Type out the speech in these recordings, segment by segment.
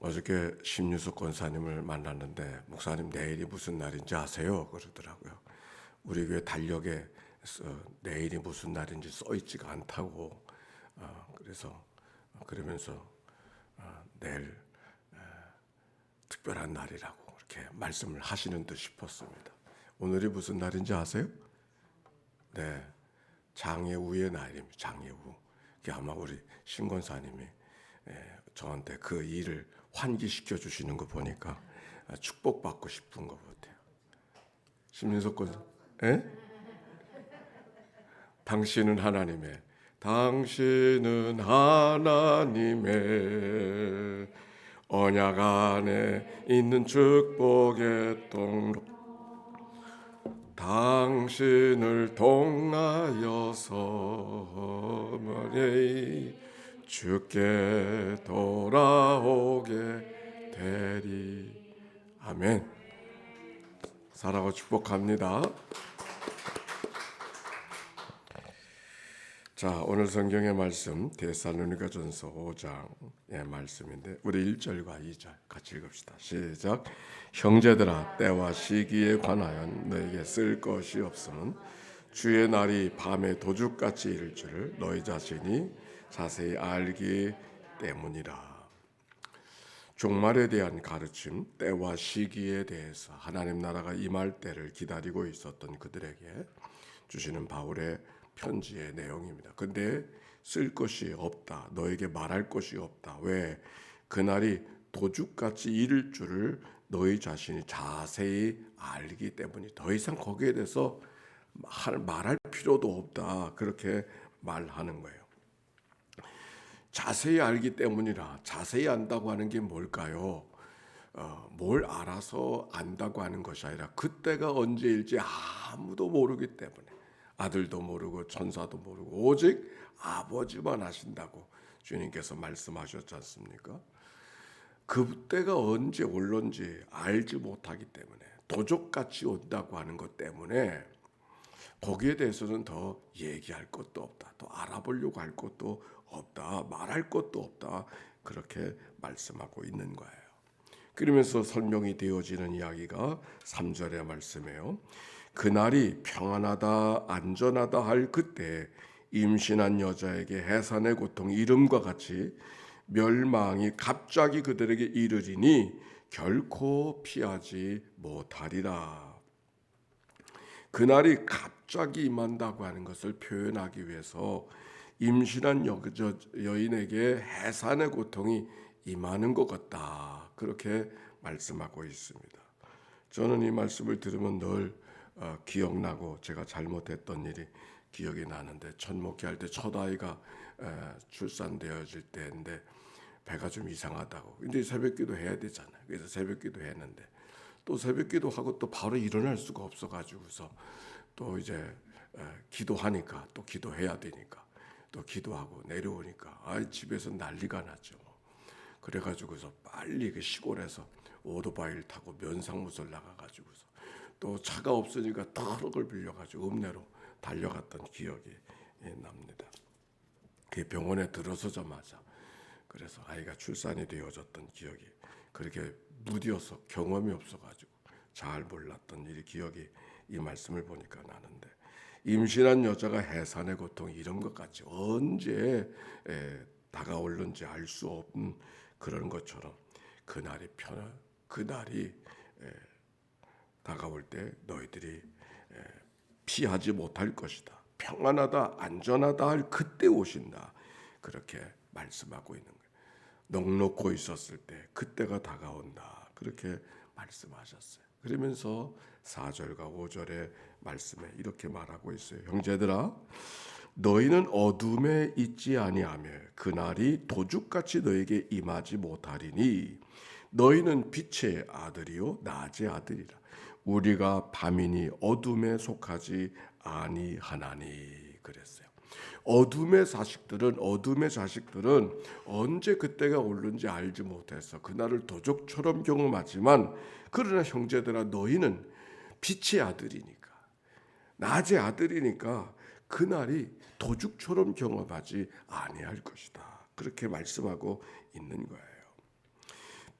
어저께 심유숙 권사님을 만났는데 목사님 내일이 무슨 날인지 아세요? 그러더라고요. 우리 교회 달력에 내일이 무슨 날인지 써 있지가 않다고. 그래서 그러면서 내일 특별한 날이라고 이렇게 말씀을 하시는 듯 싶었습니다. 오늘이 무슨 날인지 아세요? 네, 장애우의 날입니다. 장애우. 이게 아마 우리 신 권사님이 저한테 그 일을 환기시켜 주시는 거 보니까 축복받고 싶은 것 같아요. 심민석 권사, 당신은 하나님의 언약 안에 있는 축복의 통로, 당신을 통하여서 말이 주께 돌아오게 되리. 아멘. 사랑하고 축복합니다. 자, 오늘 성경의 말씀 데살로니가전서 5장의 말씀인데 우리 1절과 2절 같이 읽읍시다. 시작. 형제들아, 때와 시기에 관하여 너에게 쓸 것이 없음은 주의 날이 밤에 도둑같이 이를 줄을 너희 자신이 자세히 알기 때문이라. 종말에 대한 가르침, 때와 시기에 대해서 하나님 나라가 임할 때를 기다리고 있었던 그들에게 주시는 바울의 편지의 내용입니다. 근데 쓸 것이 없다. 너에게 말할 것이 없다. 왜? 그날이 도둑같이 이를 줄을 너희 자신이 자세히 알기 때문이 더 이상 거기에 대해서 말할 필요도 없다. 그렇게 말하는 거예요. 자세히 알기 때문이라. 자세히 안다고 하는 게 뭘까요? 뭘 알아서 안다고 하는 것이 아니라 그때가 언제일지 아무도 모르기 때문에, 아들도 모르고 천사도 모르고 오직 아버지만 아신다고 주님께서 말씀하셨지 않습니까? 그때가 언제 올런지 알지 못하기 때문에, 도적같이 온다고 하는 것 때문에 거기에 대해서는 더 얘기할 것도 없다. 더 알아보려고 할 것도 없다. 말할 것도 없다. 그렇게 말씀하고 있는 거예요. 그러면서 설명이 되어지는 이야기가 3절의 말씀이에요. 그날이 평안하다 안전하다 할 그때 임신한 여자에게 해산의 고통 이름과 같이 멸망이 갑자기 그들에게 이르리니 결코 피하지 못하리라. 그날이 갑자기 임한다고 하는 것을 표현하기 위해서 임신한 여인에게 해산의 고통이 임하는 것 같다. 그렇게 말씀하고 있습니다. 저는 이 말씀을 들으면 늘 기억나고 제가 잘못했던 일이 기억이 나는데, 첫 목회할 때 첫 아이가 출산되어질 때인데 배가 좀 이상하다고. 근데 새벽기도 해야 되잖아요. 그래서 새벽기도 했는데 또 새벽기도 하고 또 바로 일어날 수가 없어가지고서 또 이제 기도하니까 또 기도해야 되니까 또 기도하고 내려오니까 집에서 난리가 났죠. 그래가지고서 빨리 그 시골에서 오토바이를 타고 면상무소를 나가가지고서 또 차가 없으니까 트럭을 빌려가지고 읍내로 달려갔던 기억이 납니다. 그 병원에 들어서자마자 그래서 아이가 출산이 되어졌던 기억이, 그렇게 무디어서 경험이 없어가지고 잘 몰랐던 일이 기억이 이 말씀을 보니까 나는데, 임신한 여자가 해산의 고통 이런 것 같이 언제 다가올는지 알 수 없는 그런 것처럼 그날이 다가올 때 너희들이 피하지 못할 것이다. 평안하다 안전하다 할 그때 오신다. 그렇게 말씀하고 있는 거예요. 넉넉고 있었을 때 그때가 다가온다. 그렇게 말씀하셨어요. 그러면서 4절과 5절의 말씀에 이렇게 말하고 있어요. 형제들아, 너희는 어둠에 있지 아니하며 그날이 도둑같이 너에게 임하지 못하리니 너희는 빛의 아들이요 낮의 아들이라. 우리가 밤이니 어둠에 속하지 아니하나니. 그랬어요. 어둠의 자식들은 언제 그때가 오는지 알지 못해서 그날을 도적처럼 경험하지만, 그러나 형제들아, 너희는 빛의 아들이니까, 낮의 아들이니까 그날이 도둑처럼 경험하지 아니할 것이다. 그렇게 말씀하고 있는 거예요.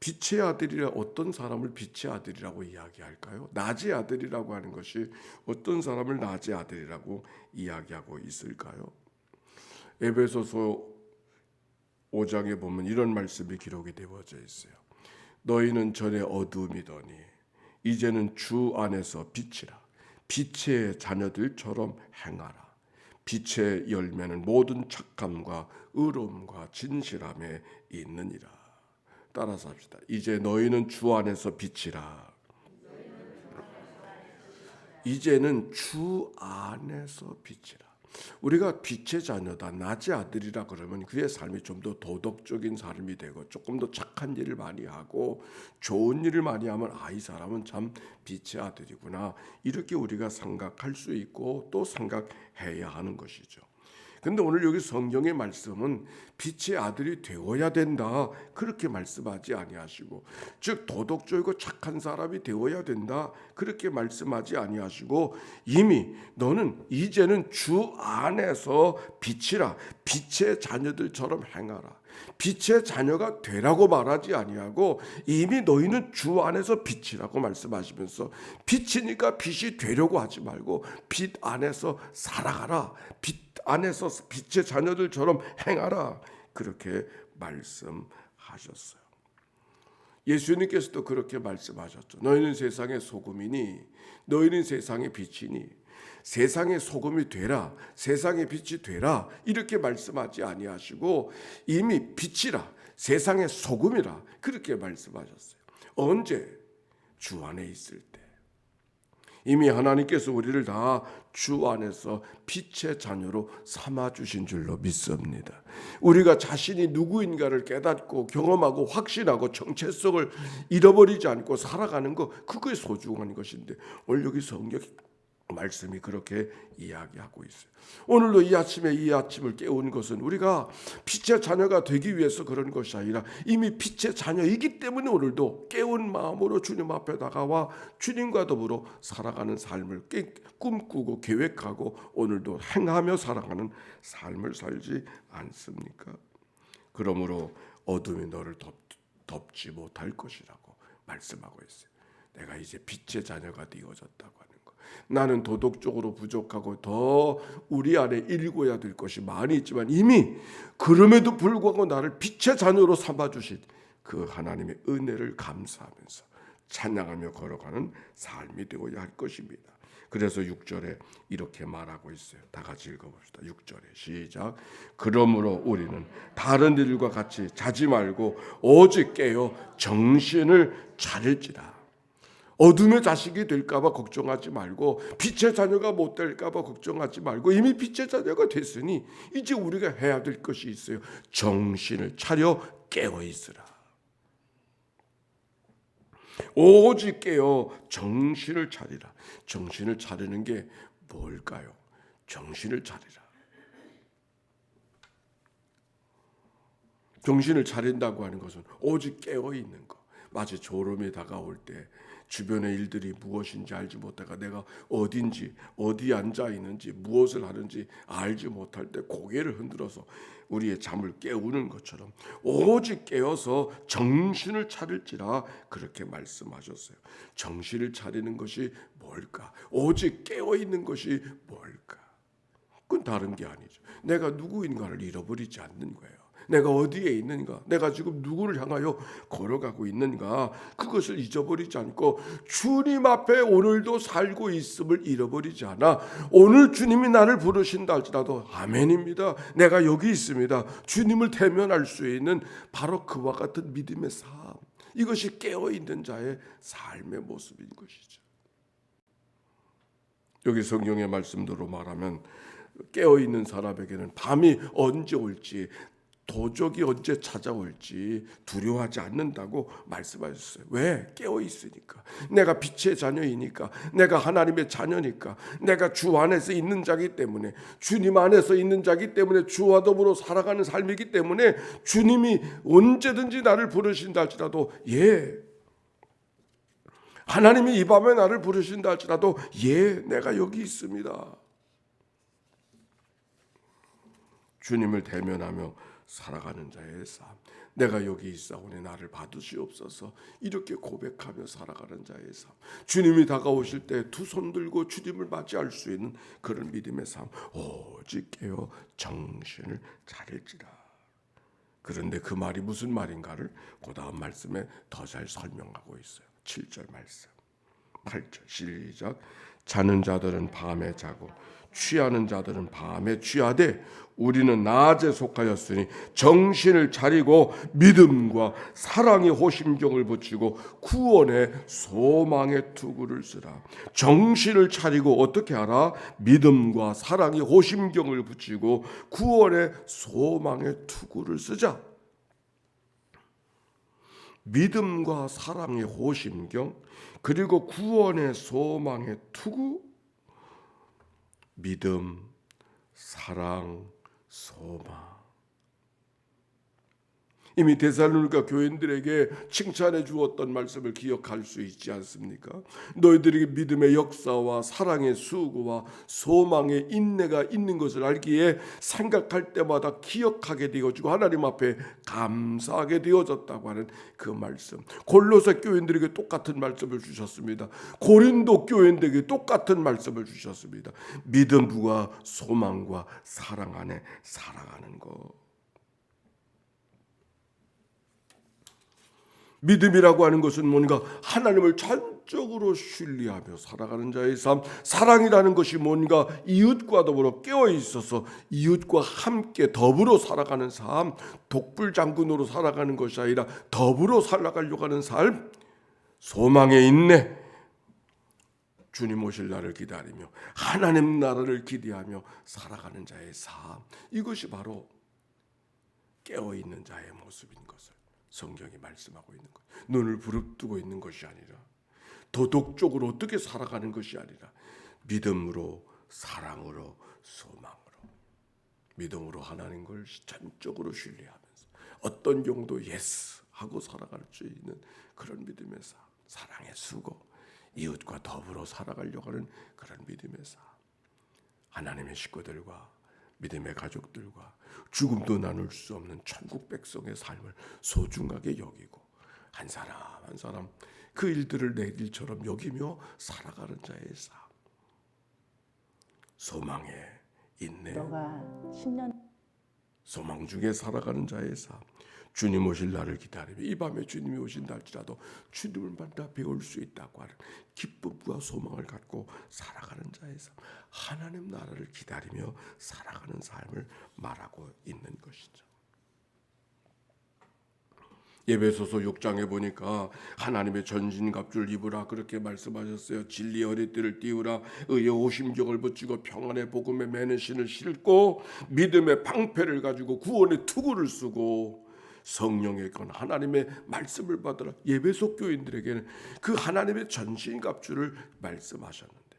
빛의 아들이라 어떤 사람을 빛의 아들이라고 이야기할까요? 낮의 아들이라고 하는 것이 어떤 사람을 낮의 아들이라고 이야기하고 있을까요? 에베소서 5장에 보면 이런 말씀이 기록이 되어져 있어요. 너희는 전에 어둠이더니 이제는 주 안에서 빛이라. 빛의 자녀들처럼 행하라. 빛의 열매는 모든 착함과 의로움과 진실함에 있느니라. 따라서 합시다. 이제 너희는 주 안에서 빛이라. 이제는 주 안에서 빛이라. 우리가 빛의 자녀다, 낮의 아들이라 그러면 그의 삶이 좀 더 도덕적인 삶이 되고 조금 더 착한 일을 많이 하고 좋은 일을 많이 하면 이 사람은 참 빛의 아들이구나, 이렇게 우리가 생각할 수 있고 또 생각해야 하는 것이죠. 근데 오늘 여기 성경의 말씀은 빛의 아들이 되어야 된다, 그렇게 말씀하지 아니하시고, 즉 도덕적이고 착한 사람이 되어야 된다, 그렇게 말씀하지 아니하시고, 이미 너는 이제는 주 안에서 빛이라. 빛의 자녀들처럼 행하라. 빛의 자녀가 되라고 말하지 아니하고 이미 너희는 주 안에서 빛이라고 말씀하시면서, 빛이니까 빛이 되려고 하지 말고 빛 안에서 살아가라. 빛 안에서 빛의 자녀들처럼 행하라, 그렇게 말씀하셨어요. 예수님께서도 그렇게 말씀하셨죠. 너희는 세상의 소금이니 너희는 세상의 빛이니 세상의 소금이 되라, 세상의 빛이 되라, 이렇게 말씀하지 아니하시고 이미 빛이라, 세상의 소금이라, 그렇게 말씀하셨어요. 언제? 주 안에 있을 때. 이미 하나님께서 우리를 다 주 안에서 빛의 자녀로 삼아주신 줄로 믿습니다. 우리가 자신이 누구인가를 깨닫고 경험하고 확신하고 정체성을 잃어버리지 않고 살아가는 것, 그게 소중한 것인데 오늘 여기 성경 말씀이 그렇게 이야기하고 있어요. 오늘도 이 아침에 이 아침을 깨운 것은 우리가 빛의 자녀가 되기 위해서 그런 것이 아니라 이미 빛의 자녀이기 때문에 오늘도 깨운 마음으로 주님 앞에 다가와 주님과 더불어 살아가는 삶을 꿈꾸고 계획하고 오늘도 행하며 살아가는 삶을 살지 않습니까? 그러므로 어둠이 너를 덮지 못할 것이라고 말씀하고 있어요. 내가 이제 빛의 자녀가 되어졌다고 하는 것. 나는 도덕적으로 부족하고 더 우리 안에 일궈야 될 것이 많이 있지만 이미 그럼에도 불구하고 나를 빛의 자녀로 삼아주신 그 하나님의 은혜를 감사하면서 찬양하며 걸어가는 삶이 되어야 할 것입니다. 그래서 6절에 이렇게 말하고 있어요. 다 같이 읽어봅시다. 6절에 시작. 그러므로 우리는 다른 이들과 같이 자지 말고 오직 깨어 정신을 차릴지라. 어둠의 자식이 될까봐 걱정하지 말고 빛의 자녀가 못 될까봐 걱정하지 말고 이미 빛의 자녀가 됐으니 이제 우리가 해야 될 것이 있어요. 정신을 차려 깨어 있으라. 오직 깨어 정신을 차리라. 정신을 차리는 게 뭘까요? 정신을 차리라. 정신을 차린다고 하는 것은 오직 깨어 있는 것. 마치 졸음이 다가올 때 주변의 일들이 무엇인지 알지 못하가 내가 어딘지 어디 앉아 있는지 무엇을 하는지 알지 못할 때 고개를 흔들어서 우리의 잠을 깨우는 것처럼 오직 깨어서 정신을 차릴지라, 그렇게 말씀하셨어요. 정신을 차리는 것이 뭘까? 오직 깨어 있는 것이 뭘까? 그건 다른 게 아니죠. 내가 누구인가를 잃어버리지 않는 거예요. 내가 어디에 있는가, 내가 지금 누구를 향하여 걸어가고 있는가, 그것을 잊어버리지 않고 주님 앞에 오늘도 살고 있음을 잃어버리지 않아. 오늘 주님이 나를 부르신다 할지라도 아멘입니다. 내가 여기 있습니다. 주님을 대면할 수 있는 바로 그와 같은 믿음의 삶, 이것이 깨어있는 자의 삶의 모습인 것이죠. 여기 성경의 말씀대로 말하면 깨어있는 사람에게는 밤이 언제 올지, 도적이 언제 찾아올지 두려워하지 않는다고 말씀하셨어요. 왜? 깨어 있으니까. 내가 빛의 자녀이니까, 내가 하나님의 자녀니까, 내가 주 안에서 있는 자기 때문에, 주님 안에서 있는 자기 때문에, 주와 더불어 살아가는 삶이기 때문에 주님이 언제든지 나를 부르신다 할지라도 하나님이 이 밤에 나를 부르신다 할지라도 내가 여기 있습니다. 주님을 대면하며 살아가는 자의 삶. 내가 여기 있사오니 나를 받으시옵소서. 이렇게 고백하며 살아가는 자의 삶. 주님이 다가오실 때 두 손 들고 주님을 맞이할 수 있는 그런 믿음의 삶. 오직 깨어 정신을 차릴지라. 그런데 그 말이 무슨 말인가를 그 다음 말씀에 더 잘 설명하고 있어요. 7절 말씀. 8절 시작. 자는 자들은 밤에 자고 취하는 자들은 밤에 취하되 우리는 낮에 속하였으니 정신을 차리고 믿음과 사랑의 호심경을 붙이고 구원의 소망의 투구를 쓰라. 정신을 차리고 어떻게 하라? 믿음과 사랑의 호심경을 붙이고 구원의 소망의 투구를 쓰자. 믿음과 사랑의 호심경, 그리고 구원의 소망의 투구. 믿음, 사랑, 소망. 이미 데살로니가 교인들에게 칭찬해 주었던 말씀을 기억할 수 있지 않습니까? 너희들에게 믿음의 역사와 사랑의 수고와 소망의 인내가 있는 것을 알기에 생각할 때마다 기억하게 되어지고 하나님 앞에 감사하게 되어졌다고 하는 그 말씀. 골로새 교인들에게 똑같은 말씀을 주셨습니다. 고린도 교인들에게 똑같은 말씀을 주셨습니다. 믿음과 소망과 사랑 안에 살아가는 것. 믿음이라고 하는 것은 뭔가 하나님을 전적으로 신뢰하며 살아가는 자의 삶. 사랑이라는 것이 뭔가 이웃과 더불어 깨어 있어서 이웃과 함께 더불어 살아가는 삶. 독불장군으로 살아가는 것이 아니라 더불어 살아가려고 하는 삶. 소망의 인내. 주님 오실 날을 기다리며 하나님 나라를 기대하며 살아가는 자의 삶. 이것이 바로 깨어있는 자의 모습인 것을 성경이 말씀하고 있는 것. 눈을 부릅뜨고 있는 것이 아니라 도덕적으로 어떻게 살아가는 것이 아니라 믿음으로, 사랑으로, 소망으로. 믿음으로 하나님 걸 전적으로 신뢰하면서 어떤 경우도 예스 하고 살아갈 수 있는 그런 믿음의 삶. 사랑의 수고, 이웃과 더불어 살아가려고 하는 그런 믿음의 삶. 하나님의 식구들과 믿음의 가족들과 죽음도 나눌 수 없는 천국 백성의 삶을 소중하게 여기고 한 사람 한 사람 그 일들을 내 일처럼 여기며 살아가는 자의 삶. 소망에 인내, 소망 중에 살아가는 자의 삶. 주님 오실 날을 기다리며 이 밤에 주님이 오신다 할지라도 주님을 만나 배울 수 있다고 하는 기쁨과 소망을 갖고 살아가는 자의 삶. 하나님 나라를 기다리며 살아가는 삶을 말하고 있는 것이죠. 에베소서 6장에 보니까 하나님의 전신갑주를 입으라 그렇게 말씀하셨어요. 진리의 허리띠를 띠우라. 의의 호심경을 붙이고 평안의 복음의 매는 신을 신고 믿음의 방패를 가지고 구원의 투구를 쓰고 성령의 건 하나님의 말씀을 받으라. 에베소 교인들에게는 그 하나님의 전신갑주를 말씀하셨는데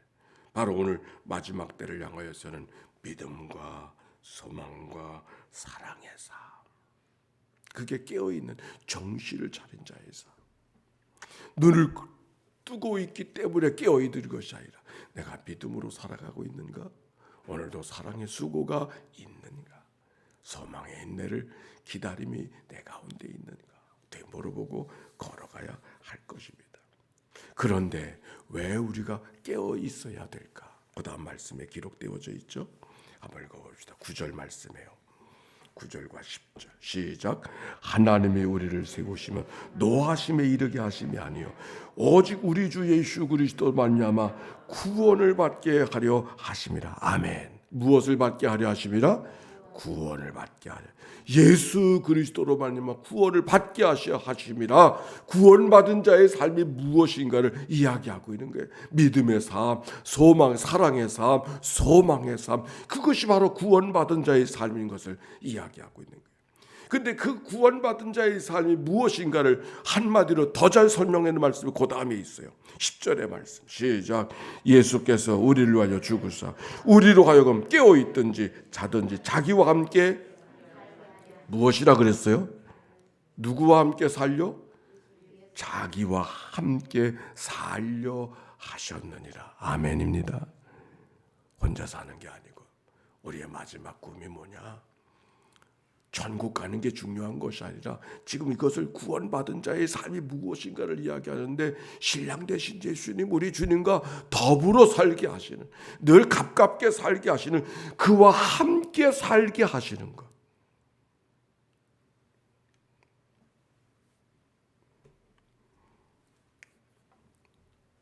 바로 오늘 마지막 때를 향하여서는 믿음과 소망과 사랑의 삶. 그게 깨어있는 정신을 차린 자의 삶. 눈을 뜨고 있기 때문에 깨어있는 것이 아니라 내가 믿음으로 살아가고 있는가? 오늘도 사랑의 수고가 있는가? 소망의 인내를 기다림이 내 가운데 있는가? 되물어보고 걸어가야 할 것입니다. 그런데 왜 우리가 깨어 있어야 될까? 그 다음 말씀에 기록되어져 있죠. 한번 읽어봅시다. 9절 말씀이에요. 9절과 10절 시작. 하나님이 우리를 세우시면 노하심에 이르게 하심이 아니요 오직 우리 주 예수 그리스도 말미암아 구원을 받게 하려 하심이라. 아멘. 무엇을 받게 하려 하심이라? 구원을 받게 하려. 예수 그리스도로 말미암아 구원을 받게 하셔 하심이라. 구원받은 자의 삶이 무엇인가를 이야기하고 있는 거예요. 믿음의 삶, 소망, 사랑의 삶, 소망의 삶. 그것이 바로 구원받은 자의 삶인 것을 이야기하고 있는 거예요. 근데 그 구원받은 자의 삶이 무엇인가를 한마디로 더 잘 설명하는 말씀이 그 다음에 있어요. 10절의 말씀 시작. 예수께서 우리를 위하여 죽으사 우리로 하여금 깨어있든지 자든지 자기와 함께 무엇이라 그랬어요? 누구와 함께 살려? 자기와 함께 살려 하셨느니라. 아멘입니다. 혼자 사는 게 아니고 우리의 마지막 꿈이 뭐냐? 천국 가는 게 중요한 것이 아니라 지금 이것을 구원받은 자의 삶이 무엇인가를 이야기하는데, 신랑 되신 예수님, 우리 주님과 더불어 살게 하시는, 늘 가깝게 살게 하시는, 그와 함께 살게 하시는 것.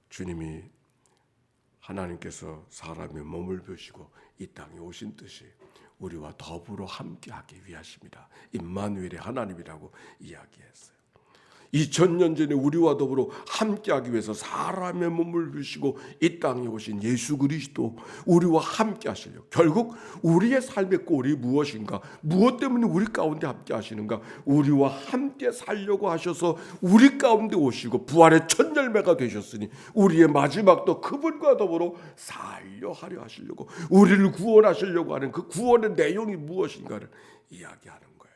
주님이, 하나님께서 사람의 몸을 벼시고 이 땅에 오신 뜻이 우리와 더불어 함께하기 위하십니다. 임마누엘의 하나님이라고 이야기했어요. 2000년 전에 우리와 더불어 함께하기 위해서 사람의 몸을 주시고 이 땅에 오신 예수 그리스도, 우리와 함께 하시려고. 결국 우리의 삶의 꼴이 무엇인가, 무엇 때문에 우리 가운데 함께 하시는가, 우리와 함께 살려고 하셔서 우리 가운데 오시고 부활의 첫 열매가 되셨으니 우리의 마지막도 그분과 더불어 살려 하려 하시려고, 우리를 구원하시려고 하는 그 구원의 내용이 무엇인가를 이야기하는 거예요.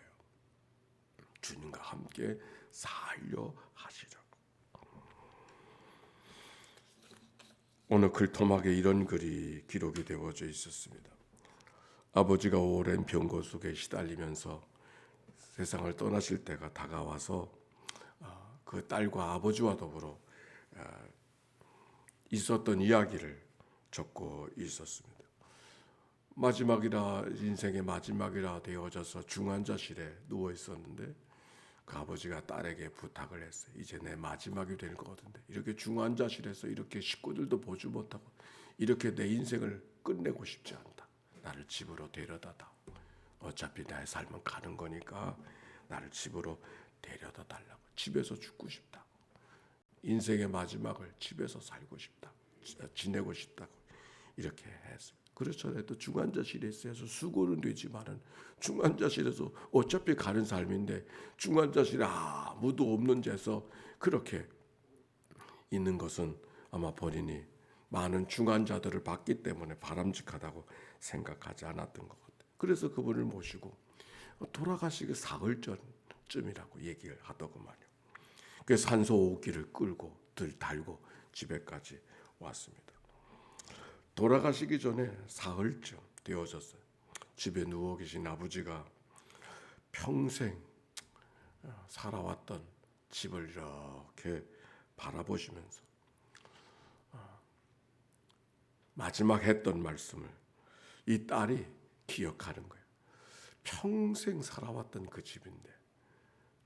주님과 함께 살려 하시라고. 오늘 글토막에 이런 글이 기록이 되어져 있었습니다. 아버지가 오랜 병고 속에 시달리면서 세상을 떠나실 때가 다가와서 그 딸과 아버지와 더불어 있었던 이야기를 적고 있었습니다. 마지막이라, 인생의 마지막이라 되어져서 중환자실에 누워 있었는데 그 아버지가 딸에게 부탁을 했어요. 이제 내 마지막이 될 것 같은데, 이렇게 중환자실에서 이렇게 식구들도 보지 못하고 이렇게 내 인생을 끝내고 싶지 않다. 나를 집으로 데려다다. 어차피 나의 삶은 가는 거니까 나를 집으로 데려다 달라고. 집에서 죽고 싶다. 인생의 마지막을 집에서 살고 싶다. 지내고 싶다고 이렇게 했어요. 그렇잖아요. 중환자실에 있어서 수고는 되지만은 중환자실에서 어차피 가는 삶인데, 중환자실에 아무도 없는 데서 그렇게 있는 것은 아마 본인이 많은 중환자들을 봤기 때문에 바람직하다고 생각하지 않았던 것 같아요. 그래서 그분을 모시고 돌아가시기 사흘 전쯤이라고 얘기를 하더구만요. 그 산소 5기를 끌고 달고 집에까지 왔습니다. 돌아가시기 전에 사흘쯤 되어졌어요. 집에 누워 계신 아버지가 평생 살아왔던 집을 이렇게 바라보시면서 마지막 했던 말씀을 이 딸이 기억하는 거예요. 평생 살아왔던 그 집인데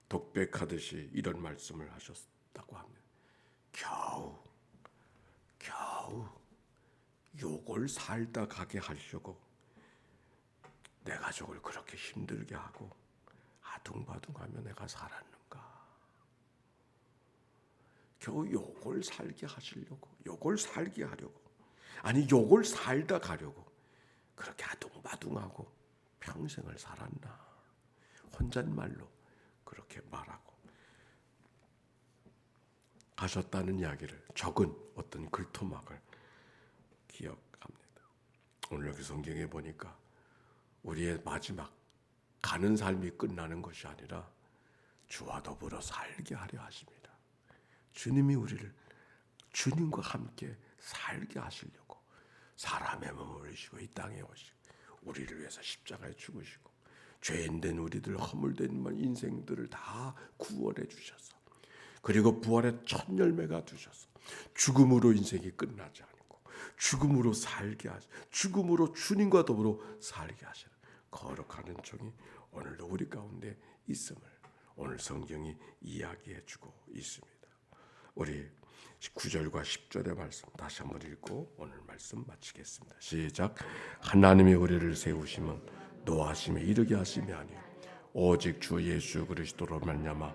독백하듯이 이런 말씀을 하셨다고 합니다. 겨우 요걸 살다 가게 하려고 내 가족을 그렇게 힘들게 하고 아둥바둥하며 내가 살았는가. 겨우 요걸 살게 하시려고, 요걸 살게 하려고, 아니 요걸 살다 가려고 그렇게 아둥바둥하고 평생을 살았나. 혼잣말로 그렇게 말하고 하셨다는 이야기를 적은 어떤 글토막을 기억합니다. 오늘 여기 성경에 보니까 우리의 마지막 가는 삶이 끝나는 것이 아니라 주와 더불어 살게 하려 하십니다. 주님이 우리를 주님과 함께 살게 하시려고 사람의 몸을 입으시고 이 땅에 오시고 우리를 위해서 십자가에 죽으시고 죄인된 우리들, 허물된 인생들을 다 구원해 주셔서, 그리고 부활의 첫 열매가 되셔서 죽음으로 인생이 끝나지 않고 죽음으로 살게 하시, 죽음으로 주님과 더불어 살게 하시는 거룩한 은총이 오늘도 우리 가운데 있음을 오늘 성경이 이야기해 주고 있습니다. 우리 9절과 10절의 말씀 다시 한번 읽고 오늘 말씀 마치겠습니다. 시작. 하나님이 우리를 세우심은 노하심에 이르게 하심이 아니요 오직 주 예수 그리스도로 말미암아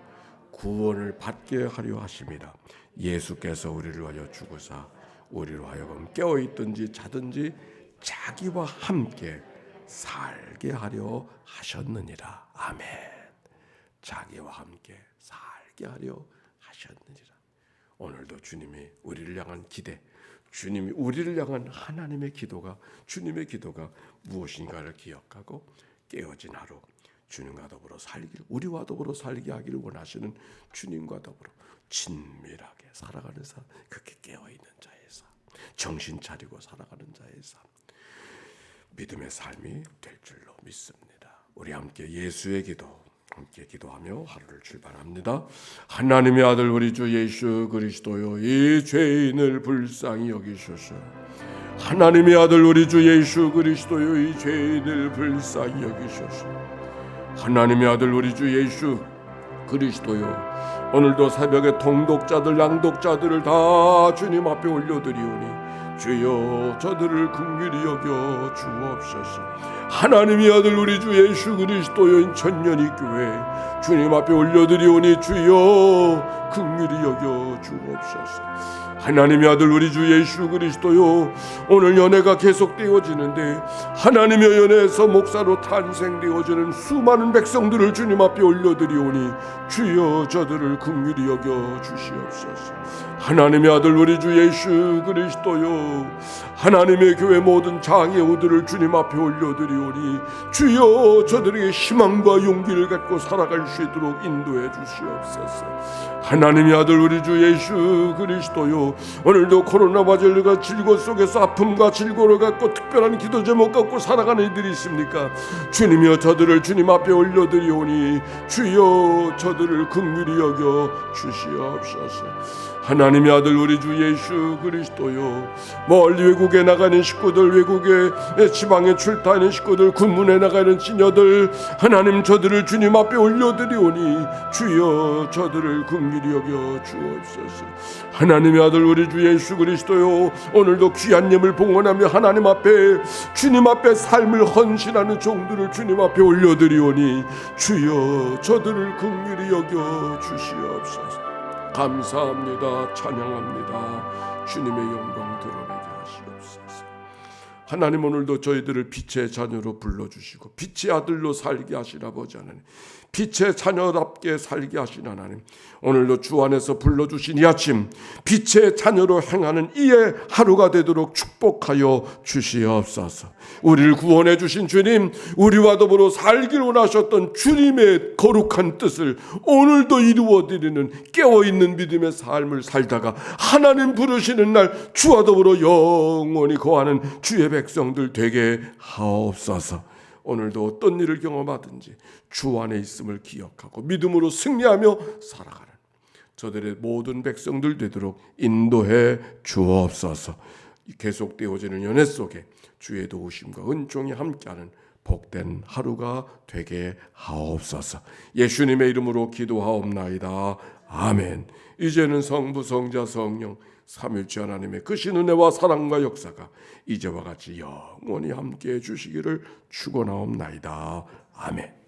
구원을 받게 하려 하심이라. 예수께서 우리를 위하여 죽으사 우리로 하여금 깨어 있든지 자든지 자기와 함께 살게 하려 하셨느니라. 아멘. 자기와 함께 살게 하려 하셨느니라. 오늘도 주님이 우리를 향한 기대, 주님이 우리를 향한 하나님의 기도가, 주님의 기도가 무엇인가를 기억하고 깨어진 하루 주님과 더불어 살기를, 우리와 더불어 살게 하기를 원하시는 주님과 더불어 친밀하게 살아가는 삶, 그렇게 깨어있는 자의 삶, 정신 차리고 살아가는 자의 삶, 믿음의 삶이 될 줄로 믿습니다. 우리 함께 예수의 기도 함께 기도하며 하루를 출발합니다. 하나님의 아들 우리 주 예수 그리스도요, 이 죄인을 불쌍히 여기소서. 하나님의 아들 우리 주 예수 그리스도요, 이 죄인을 불쌍히 여기소서. 하나님의 아들 우리 주 예수 그리스도요, 오늘도 새벽에 통독자들 낭독자들을 다 주님 앞에 올려드리오니 주여 저들을 긍휼히 여겨 주옵소서. 하나님의 아들 우리 주 예수 그리스도여, 천년이 교회 주님 앞에 올려드리오니 주여 긍휼히 여겨 주옵소서. 하나님의 아들 우리 주 예수 그리스도요, 오늘 연회가 계속되어지는데 하나님의 연회에서 목사로 탄생되어지는 수많은 백성들을 주님 앞에 올려드리오니 주여 저들을 긍휼히 여겨 주시옵소서. 하나님의 아들 우리 주 예수 그리스도요, 하나님의 교회 모든 장애우들을 주님 앞에 올려드리오니 주여 저들에게 희망과 용기를 갖고 살아갈 수 있도록 인도해 주시옵소서. 하나님의 아들 우리 주 예수 그리스도요, 오늘도 코로나 바이러스가 질고 속에서 아픔과 질고를 갖고 특별한 기도 제목 갖고 살아가는 이들이 있습니까? 주님이여 저들을 주님 앞에 올려드리오니 주여 저들을 긍휼히 여겨 주시옵소서. 하나님의 아들 우리 주 예수 그리스도요, 멀리 외국에 나가는 식구들, 외국에 지방에 출타하는 식구들, 군문에 나가는 지녀들, 하나님 저들을 주님 앞에 올려드리오니 주여 저들을 긍휼히 여겨 주옵소서. 하나님의 아들 우리 주 예수 그리스도요, 오늘도 귀한 예물 봉헌하며 하나님 앞에 주님 앞에 삶을 헌신하는 종들을 주님 앞에 올려드리오니 주여 저들을 긍휼히 여겨 주시옵소서. 감사합니다. 찬양합니다. 주님의 영광 드러내게 하시옵소서. 하나님 오늘도 저희들을 빛의 자녀로 불러주시고 빛의 아들로 살게 하신 아버지 하나님, 빛의 자녀답게 살게 하신 하나님, 오늘도 주 안에서 불러주신 이 아침 빛의 자녀로 행하는 이의 하루가 되도록 축복하여 주시옵소서. 우리를 구원해 주신 주님, 우리와 더불어 살길 원하셨던 주님의 거룩한 뜻을 오늘도 이루어드리는 깨어있는 믿음의 삶을 살다가 하나님 부르시는 날 주와 더불어 영원히 거하는 주의 백성들 되게 하옵소서. 오늘도 어떤 일을 경험하든지 주 안에 있음을 기억하고 믿음으로 승리하며 살아가는 저들의 모든 백성들 되도록 인도해 주옵소서. 계속되어지는 연애 속에 주의 도우심과 은총이 함께하는 복된 하루가 되게 하옵소서. 예수님의 이름으로 기도하옵나이다. 아멘. 이제는 성부 성자 성령 삼위일체 하나님의 크신 은혜와 사랑과 역사가 이제와 같이 영원히 함께해 주시기를 축원하옵나이다. 아멘.